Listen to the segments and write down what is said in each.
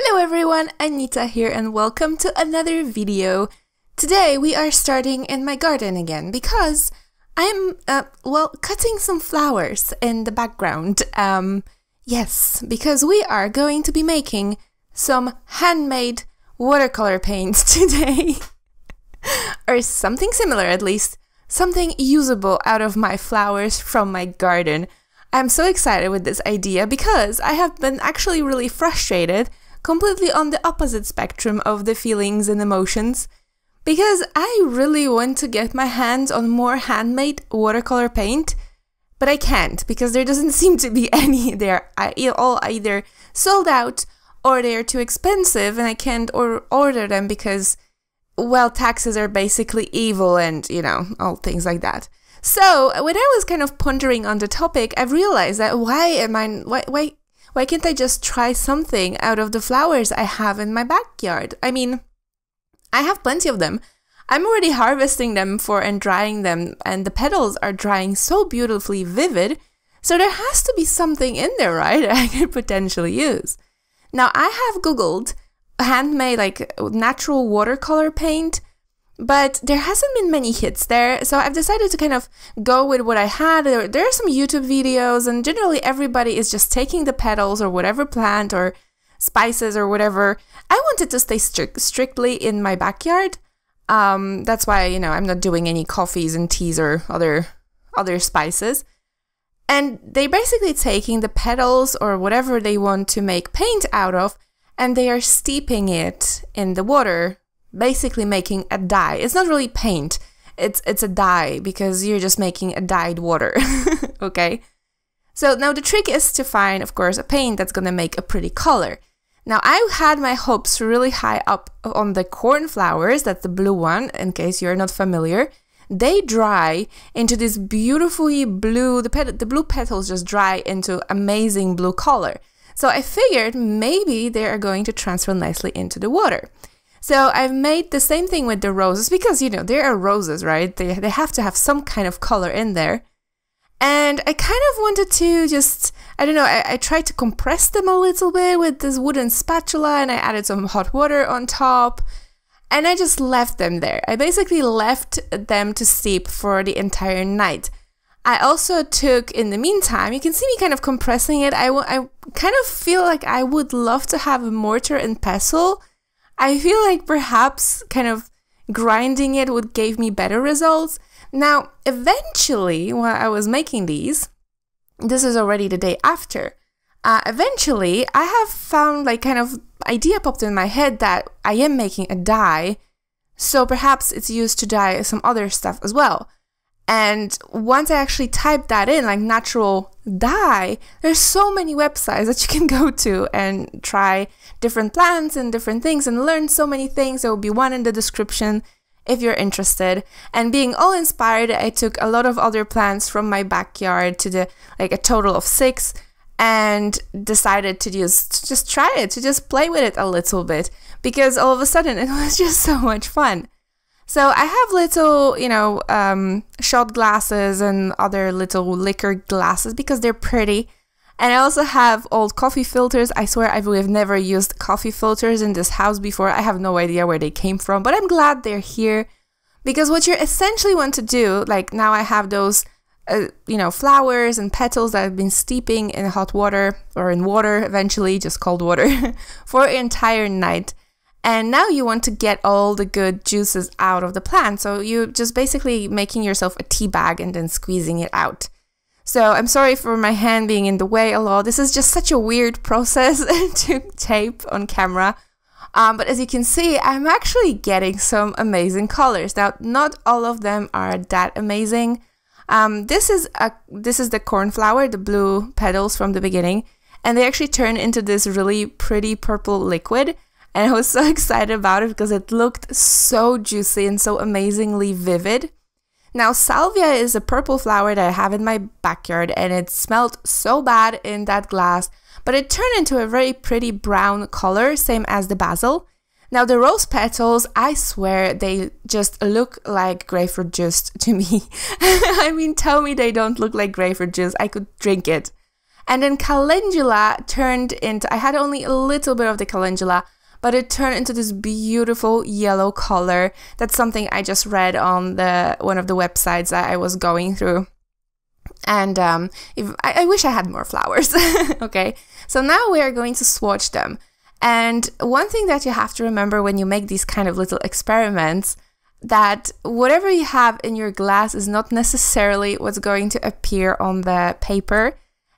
Hello everyone, Anita here and welcome to another video. Today we are starting in my garden again because I'm, cutting some flowers in the background. Yes, because we are going to be making some handmade watercolor paint today. Or something similar at least. Something usable out of my flowers from my garden. I'm so excited with this idea because I have been actually really frustrated, completely on the opposite spectrum of the feelings and emotions, because I really want to get my hands on more handmade watercolor paint, but I can't because there doesn't seem to be any. They're all either sold out or they're too expensive and I can't order them because, well, taxes are basically evil and, you know, all things like that. So when I was kind of pondering on the topic, I've realized that why can't I just try something out of the flowers I have in my backyard? I mean, I have plenty of them. I'm already harvesting them and drying them, and the petals are drying so beautifully vivid, so there has to be something in there, right, that I could potentially use. Now, I have Googled handmade, like, natural watercolor paint, but there hasn't been many hits there, so I've decided to kind of go with what I had. There are some YouTube videos, and generally everybody is just taking the petals or whatever plant or spices or whatever. I wanted to stay strictly in my backyard. That's why, you know, I'm not doing any coffees and teas or other spices. And they're basically taking the petals or whatever they want to make paint out of, and they are steeping it in the water, basically making a dye. It's not really paint, it's a dye because you're just making a dyed water. Okay? So now the trick is to find, of course, a paint that's gonna make a pretty color. Now I had my hopes really high up on the cornflowers, that's the blue one, in case you're not familiar. They dry into this beautifully blue, the blue petals just dry into amazing blue color. So I figured maybe they are going to transfer nicely into the water. So I've made the same thing with the roses because, you know, there are roses, right? They have to have some kind of color in there. And I kind of wanted to just, I don't know, I tried to compress them a little bit with this wooden spatula, and I added some hot water on top. And I just left them there. I basically left them to steep for the entire night. I also took, in the meantime, you can see me kind of compressing it. I kind of feel like I would love to have a mortar and pestle. I feel like perhaps kind of grinding it would give me better results. Now, eventually, while I was making these, this is already the day after, eventually I have found, like, kind of idea popped in my head that I am making a dye, so perhaps it's used to dye some other stuff as well. And once I actually typed that in, like natural dye, there's so many websites that you can go to and try different plants and different things and learn so many things. There will be one in the description if you're interested. And being all inspired, I took a lot of other plants from my backyard to a total of 6, and decided to just try it, to just play with it a little bit, because all of a sudden it was just so much fun. So I have little, you know, shot glasses and other little liquor glasses because they're pretty. And I also have old coffee filters. I swear I've never used coffee filters in this house before. I have no idea where they came from, but I'm glad they're here. Because what you essentially want to do, like now I have those, you know, flowers and petals that have been steeping in hot water, or in water eventually, just cold water, for an entire night. And now you want to get all the good juices out of the plant. So you're just basically making yourself a tea bag and then squeezing it out. So I'm sorry for my hand being in the way a lot. This is just such a weird process to tape on camera. But as you can see, I'm actually getting some amazing colors. Now, not all of them are that amazing. This is the cornflower, the blue petals from the beginning. And they actually turn into this really pretty purple liquid. And I was so excited about it because it looked so juicy and so amazingly vivid. Now, salvia is a purple flower that I have in my backyard, and it smelled so bad in that glass, but it turned into a very pretty brown color, same as the basil. Now, the rose petals, I swear, they just look like grapefruit juice to me. I mean, tell me they don't look like grapefruit juice. I could drink it. And then calendula turned into, I had only a little bit of the calendula, but it turned into this beautiful yellow color. That's something I just read on one of the websites that I was going through. And I wish I had more flowers. Okay, so now we are going to swatch them. And one thing that you have to remember when you make these kind of little experiments, that whatever you have in your glass is not necessarily what's going to appear on the paper.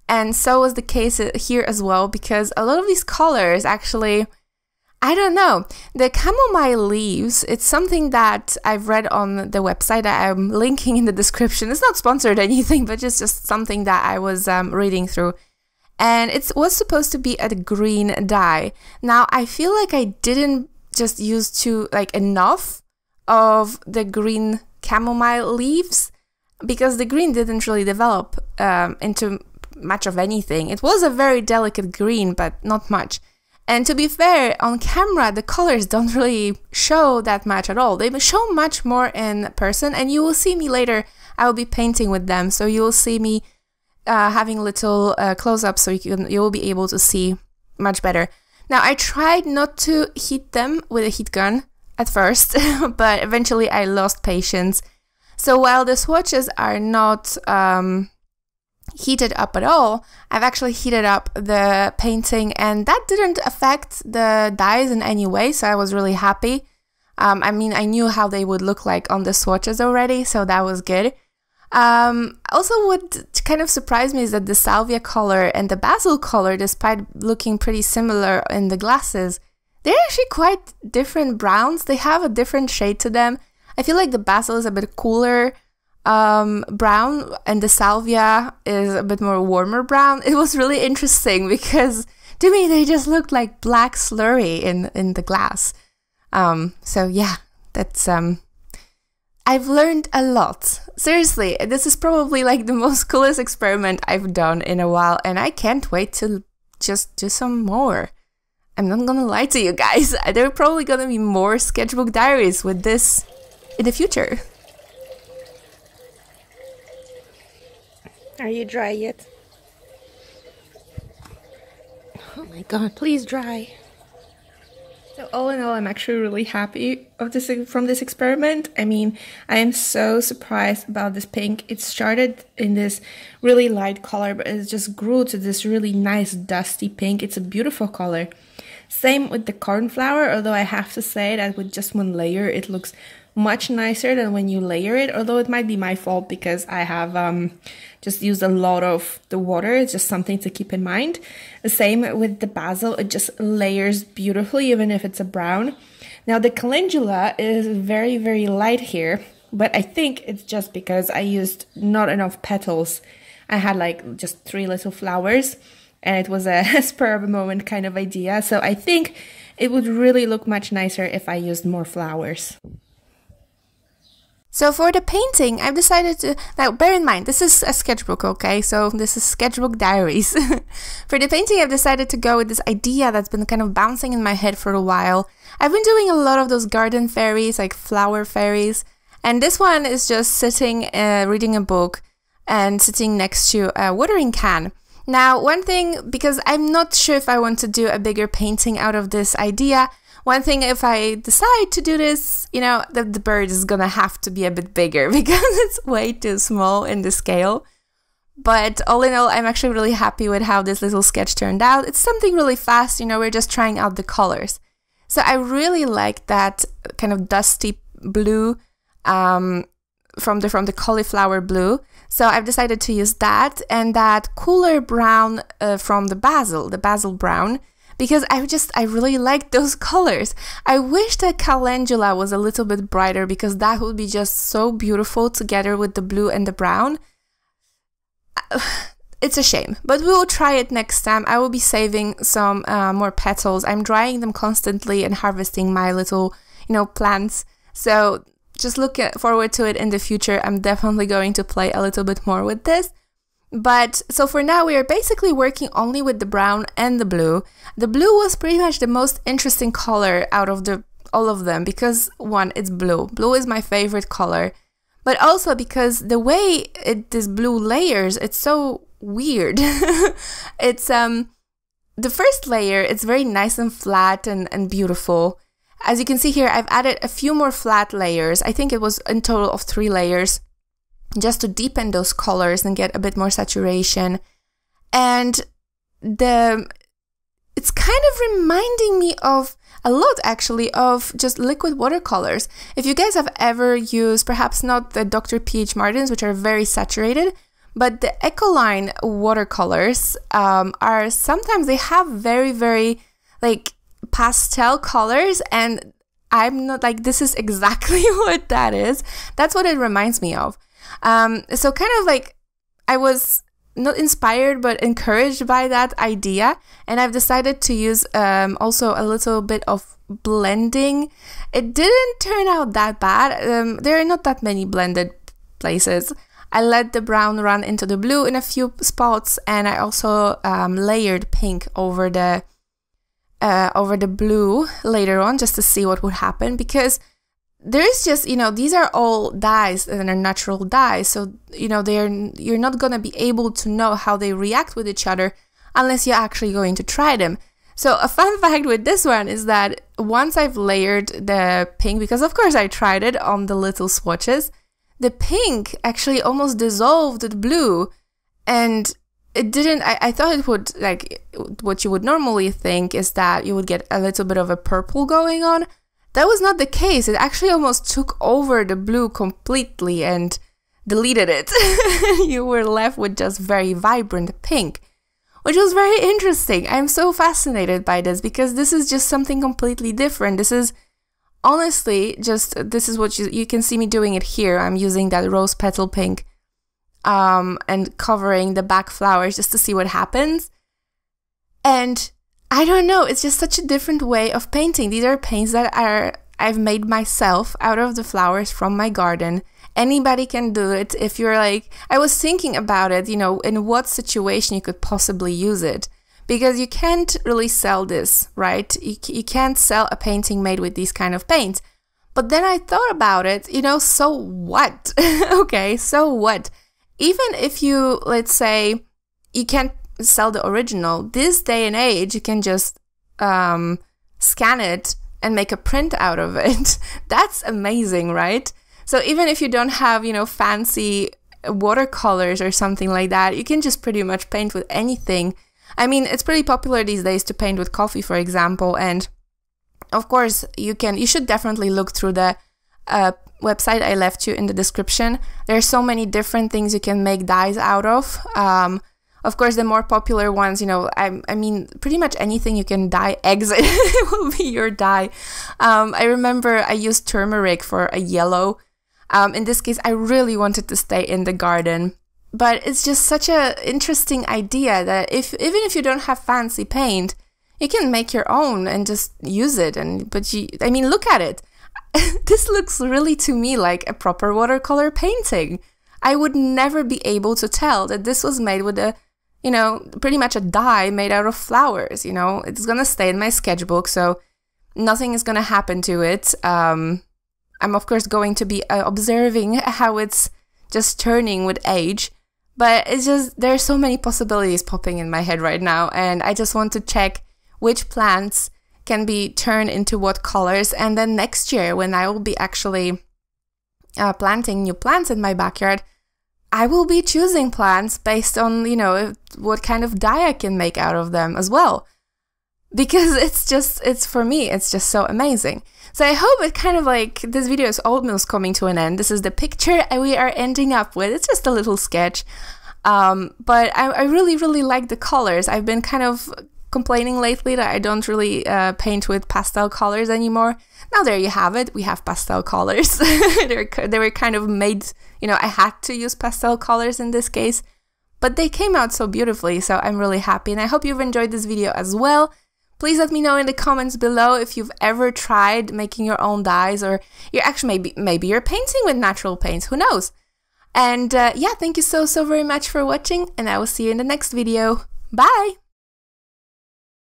And so was the case here as well, because a lot of these colors actually, I don't know, the chamomile leaves, it's something that I've read on the website that I'm linking in the description. It's not sponsored or anything, but just something that I was reading through. And it was supposed to be a green dye. Now, I feel like I didn't just use enough of the green chamomile leaves, because the green didn't really develop into much of anything. It was a very delicate green, but not much. And to be fair, on camera, the colors don't really show that much at all. They show much more in person, and you will see me later. I will be painting with them, so you will see me having little close-ups, so you will be able to see much better. Now, I tried not to heat them with a heat gun at first, but eventually I lost patience. So while the swatches are not heated up at all, I've actually heated up the painting, and that didn't affect the dyes in any way, so I was really happy. I mean, I knew how they would look like on the swatches already, so that was good. Also, what kind of surprised me is that the salvia color and the basil color, despite looking pretty similar in the glasses, they're actually quite different browns. They have a different shade to them. I feel like the basil is a bit cooler brown, and the salvia is a bit more warmer brown. It was really interesting because to me they just looked like black slurry in the glass. So yeah, that's I've learned a lot. Seriously, this is probably like the most coolest experiment I've done in a while, and I can't wait to just do some more. I'm not gonna lie to you guys, there are probably gonna be more sketchbook diaries with this in the future. Are you dry yet? Oh my god, please dry. So all in all, I'm actually really happy from this experiment. I mean, I am so surprised about this pink. It started in this really light color, but it just grew to this really nice dusty pink. It's a beautiful color. Same with the cornflower, although I have to say that with just one layer, it looks much nicer than when you layer it, although it might be my fault because I have just used a lot of the water. It's just something to keep in mind. The same with the basil, it just layers beautifully even if it's a brown. Now the calendula is very, very light here, but I think it's just because I used not enough petals. I had like just 3 little flowers, and it was a spur of a moment kind of idea, so I think it would really look much nicer if I used more flowers. So for the painting, I've decided to, now bear in mind, this is a sketchbook, okay? So this is Sketchbook Diaries. For the painting, I've decided to go with this idea that's been kind of bouncing in my head for a while. I've been doing a lot of those garden fairies, like flower fairies. And this one is just sitting, reading a book and sitting next to a watering can. Now, one thing, because I'm not sure if I want to do a bigger painting out of this idea, one thing, if I decide to do this, you know, the bird is gonna have to be a bit bigger because it's way too small in the scale. But all in all, I'm actually really happy with how this little sketch turned out. It's something really fast, you know, we're just trying out the colors. So I really like that kind of dusty blue from the cauliflower blue. So I've decided to use that, and that cooler brown from the basil brown, because I really like those colors. I wish that calendula was a little bit brighter, because that would be just so beautiful together with the blue and the brown. It's a shame, but we will try it next time. I will be saving some more petals. I'm drying them constantly and harvesting my little, you know, plants. So just look forward to it in the future. I'm definitely going to play a little bit more with this. But so for now, we are basically working only with the brown and the blue. The blue was pretty much the most interesting color out of all of them, because one, it's blue. Blue is my favorite color. but also because the way this blue layers, it's so weird. It's the first layer, it's very nice and flat and beautiful. As you can see here, I've added a few more flat layers. I think it was in total of 3 layers, just to deepen those colors and get a bit more saturation. And it's kind of reminding me of a lot, actually, of just liquid watercolors. If you guys have ever used, perhaps not the Dr. P.H. Martins, which are very saturated, but the Ecoline watercolors are sometimes, they have very, very like pastel colors, and I'm not like, this is exactly what that is. That's what it reminds me of. So kind of like, I was not inspired but encouraged by that idea, and I've decided to use also a little bit of blending. It didn't turn out that bad. There are not that many blended places. I let the brown run into the blue in a few spots, and I also layered pink over the blue later on, just to see what would happen, because there's just, you know, these are all dyes and are natural dyes, so, you know, you're not gonna be able to know how they react with each other unless you're actually going to try them. So a fun fact with this one is that once I've layered the pink, because of course I tried it on the little swatches, the pink actually almost dissolved the blue, and it didn't. I thought it would, like, what you would normally think is that you would get a little bit of a purple going on. That was not the case. It actually almost took over the blue completely and deleted it. You were left with just very vibrant pink, which was very interesting. I'm so fascinated by this, because this is just something completely different. This is honestly just, this is what you can see me doing it here. I'm using that rose petal pink and covering the back flowers just to see what happens. And I don't know, it's just such a different way of painting. These are paints that I've made myself out of the flowers from my garden. Anybody can do it. If you're like, I was thinking about it, you know, in what situation you could possibly use it. Because you can't really sell this, right? You can't sell a painting made with these kind of paints. But then I thought about it, you know, so what? Okay, so what? Even if you, let's say, you can't sell the original, this day and age, you can just scan it and make a print out of it. That's amazing, right? So even if you don't have, you know, fancy watercolors or something like that, you can just pretty much paint with anything. I mean, it's pretty popular these days to paint with coffee, for example, and of course you should definitely look through the website I left you in the description. There are so many different things you can make dyes out of. Of course, the more popular ones, you know, I mean, pretty much anything you can dye eggs will be your dye. I remember I used turmeric for a yellow. In this case, I really wanted to stay in the garden. But it's just such an interesting idea that even if you don't have fancy paint, you can make your own and just use it. I mean, look at it. This looks really to me like a proper watercolor painting. I would never be able to tell that this was made with a, you know, pretty much a dye made out of flowers. You know, it's gonna stay in my sketchbook, so nothing is gonna happen to it. I'm of course going to be observing how it's just turning with age. But it's just, there are so many possibilities popping in my head right now, and I just want to check which plants can be turned into what colors, and then next year when I will be actually planting new plants in my backyard, I will be choosing plants based on, you know, what kind of dye I can make out of them as well. Because it's for me, it's just so amazing. So I hope it kind of like, this video is almost coming to an end. This is the picture we are ending up with. It's just a little sketch. But I really, really like the colors. I've been kind of complaining lately that I don't really paint with pastel colors anymore. Now there you have it. We have pastel colors. They were kind of made, you know, I had to use pastel colors in this case. But they came out so beautifully, so I'm really happy. And I hope you've enjoyed this video as well. Please let me know in the comments below if you've ever tried making your own dyes, or you're actually maybe you're painting with natural paints, who knows? And yeah, thank you so very much for watching, and I will see you in the next video. Bye!